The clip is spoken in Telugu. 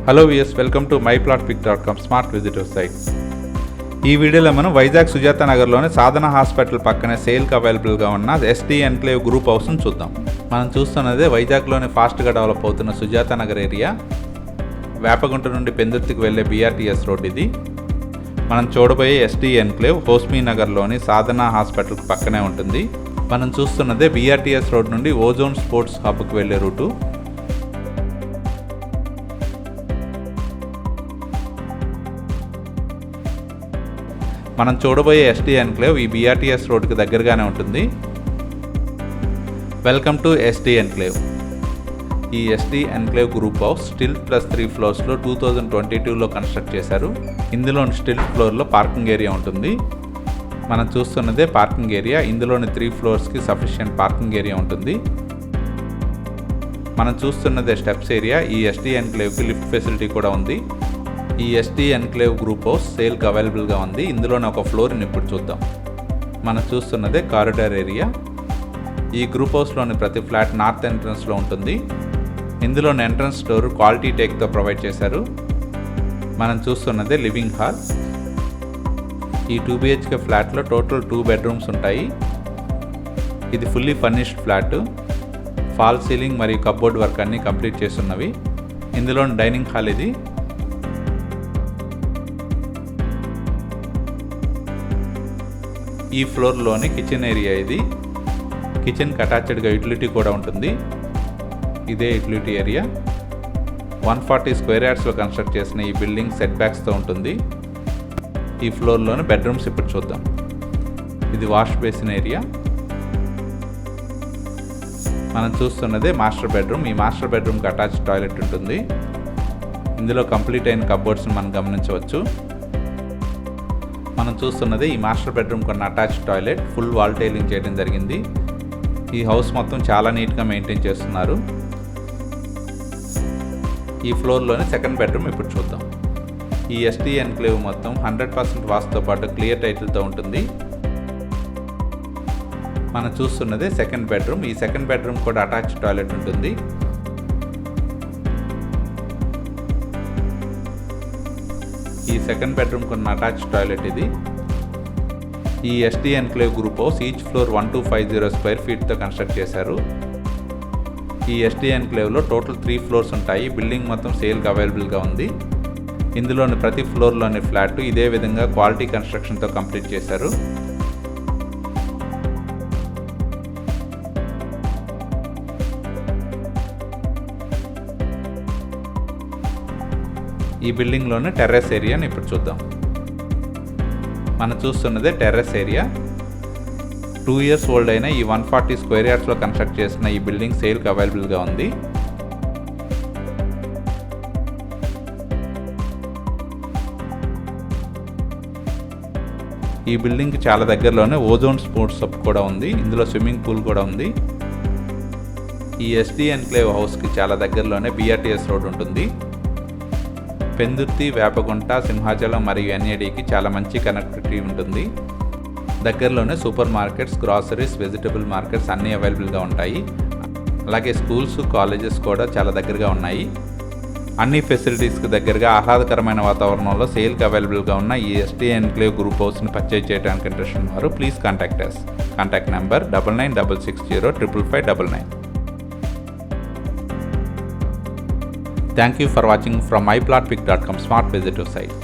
Hello viewers, welcome to myplotpic.com smart visitor site. ఈ వీడియోలో మనం వైజాగ్ సుజాత నగర్లోని సాధన హాస్పిటల్ పక్కనే సేల్కి అవైలబుల్గా ఉన్న ఎస్టీ ఎన్క్లేవ్ గ్రూప్ హౌస్ను చూద్దాం. మనం చూస్తున్నదే వైజాగ్లోని ఫాస్ట్గా డెవలప్ అవుతున్న సుజాత నగర్ ఏరియా. వేపగుంట నుండి పెందుర్తికి వెళ్ళే BRTS రోడ్ ఇది. మనం చూడబోయే ఎస్టీ ఎన్క్లేవ్ హోస్మీ నగర్లోని సాధన హాస్పిటల్ పక్కనే ఉంటుంది. మనం చూస్తున్నదే BRTS రోడ్ నుండి ఓజోన్ స్పోర్ట్స్ హబ్కి వెళ్ళే రూటు. మనం చూడబోయే ఎస్టీ ఎన్క్లేవ్ ఈ BRTS రోడ్కి దగ్గరగానే ఉంటుంది. Welcome to ST enclave. ఈ ST enclave group house stilt plus 3 ఫ్లోర్స్లో 2022లో కన్స్ట్రక్ట్ చేశారు. ఇందులోని స్టిల్ ఫ్లోర్లో పార్కింగ్ ఏరియా ఉంటుంది. మనం చూస్తున్నదే పార్కింగ్ ఏరియా. ఇందులోని 3 ఫ్లోర్స్కి సఫిషియెంట్ పార్కింగ్ ఏరియా ఉంటుంది. మనం చూస్తున్నదే స్టెప్స్ ఏరియా. ఈ ఎస్టీ ఎన్క్లేవ్కి లిఫ్ట్ ఫెసిలిటీ కూడా ఉంది. ఈ ఎస్టీ ఎన్క్లేవ్ గ్రూప్ హౌస్ సేల్కి అవైలబుల్గా ఉంది. ఇందులోనే ఒక ఫ్లోర్ని ఇప్పుడు చూద్దాం. మనం చూస్తున్నదే కారిడార్ ఏరియా. ఈ గ్రూప్ హౌస్లోని ప్రతి ఫ్లాట్ నార్త్ ఎంట్రన్స్లో ఉంటుంది. ఇందులోని ఎంట్రన్స్ డోర్ క్వాలిటీ టేక్తో ప్రొవైడ్ చేశారు. మనం చూస్తున్నదే లివింగ్ హాల్. ఈ 2 BHK ఫ్లాట్లో టోటల్ 2 బెడ్రూమ్స్ ఉంటాయి. ఇది fully furnished flat. Fall ceiling మరియు కప్బోర్డ్ వర్క్ అన్నీ కంప్లీట్ చేస్తున్నవి. ఇందులోని డైనింగ్ హాల్ ఇది. ఈ ఫ్లోర్లోని కిచెన్ ఏరియా ఇది. కిచెన్కి అటాచ్డ్గా యూటిలిటీ కూడా ఉంటుంది. ఇదే యూటిలిటీ ఏరియా. 140 స్క్వేర్ యార్డ్స్లో కన్స్ట్రక్ట్ చేసిన ఈ బిల్డింగ్ సెట్ బ్యాక్స్తో ఉంటుంది. ఈ ఫ్లోర్లోని బెడ్రూమ్స్ ఇప్పుడు చూద్దాం. ఇది వాష్ బేసిన్ ఏరియా. మనం చూస్తున్నదే మాస్టర్ బెడ్రూమ్. ఈ మాస్టర్ బెడ్రూమ్కి అటాచ్ టాయిలెట్ ఉంటుంది. ఇందులో కంప్లీట్ అయిన కప్బోర్డ్స్ని మనం గమనించవచ్చు. మనం చూస్తున్నది ఈ మాస్టర్ బెడ్రూమ్ కొన్న attach toilet. Full wall tiling చేయడం జరిగింది. ఈ హౌస్ మొత్తం చాలా నీట్గా మెయింటైన్ చేస్తున్నారు. ఈ ఫ్లోర్లోని సెకండ్ బెడ్రూమ్ ఇప్పుడు చూద్దాం. ఈ ఎస్టీ ఎన్క్లేవ్ మొత్తం 100% వాస్తుతో పాటు క్లియర్ టైటిల్తో ఉంటుంది. మనం చూస్తున్నదే సెకండ్ బెడ్రూమ్. ఈ సెకండ్ బెడ్రూమ్ కూడా అటాచ్ టాయిలెట్ ఉంటుంది. ఈ సెకండ్ బెడ్రూమ్ కొన్న అటాచ్ టాయిలెట్ ఇది. ఈ ST enclave group house each floor 1250 square ఫీట్తో కన్స్ట్రక్ట్ చేశారు. ఈ ఎస్టీ ఎన్క్లేవ్లో టోటల్ 3 ఫ్లోర్స్ ఉంటాయి. బిల్డింగ్ మొత్తం సేల్కి అవైలబుల్గా ఉంది. ఇందులోని ప్రతి ఫ్లోర్లోని ఫ్లాట్ ఇదే విధంగా క్వాలిటీ కన్స్ట్రక్షన్తో కంప్లీట్ చేశారు. ఈ బిల్డింగ్లోని టెర్రస్ ఏరియాని ఇప్పుడు చూద్దాం. మనం చూస్తున్నదే టెర్రస్ ఏరియా. 2 ఇయర్స్ ఓల్డ్ అయిన ఈ 140 స్క్వేర్ యార్డ్స్లో కన్స్ట్రక్ట్ చేసిన ఈ బిల్డింగ్ సేల్కి అవైలబుల్గా ఉంది. ఈ బిల్డింగ్కి చాలా దగ్గరలోనే ఓజోన్ స్పోర్ట్స్ హబ్ కూడా ఉంది. ఇందులో స్విమ్మింగ్ పూల్ కూడా ఉంది. ఈ ఎస్టీ ఎన్క్లేవ్ హౌస్కి చాలా దగ్గరలోనే BRTS రోడ్ ఉంటుంది. పెందుర్తి, వేపగుంట, సింహాచలం మరియు NADకి చాలా మంచి కనెక్టివిటీ ఉంటుంది. దగ్గరలోనే super markets, groceries, vegetable markets అన్నీ అవైలబుల్గా ఉంటాయి. అలాగే స్కూల్స్, కాలేజెస్ కూడా చాలా దగ్గరగా ఉన్నాయి. అన్ని ఫెసిలిటీస్కి దగ్గరగా ఆహ్లాదకరమైన వాతావరణంలో సేల్కి అవైలబుల్గా ఉన్న ఈ ఎస్టీ ఎన్క్లేవ్ గ్రూప్ హౌస్ని పర్చేజ్ చేయడానికి ఇంట్రెస్ట్ ఉన్నవారు please contact us. Contact number 9966055599. Thank you for watching from myplotpic.com smart visitor site.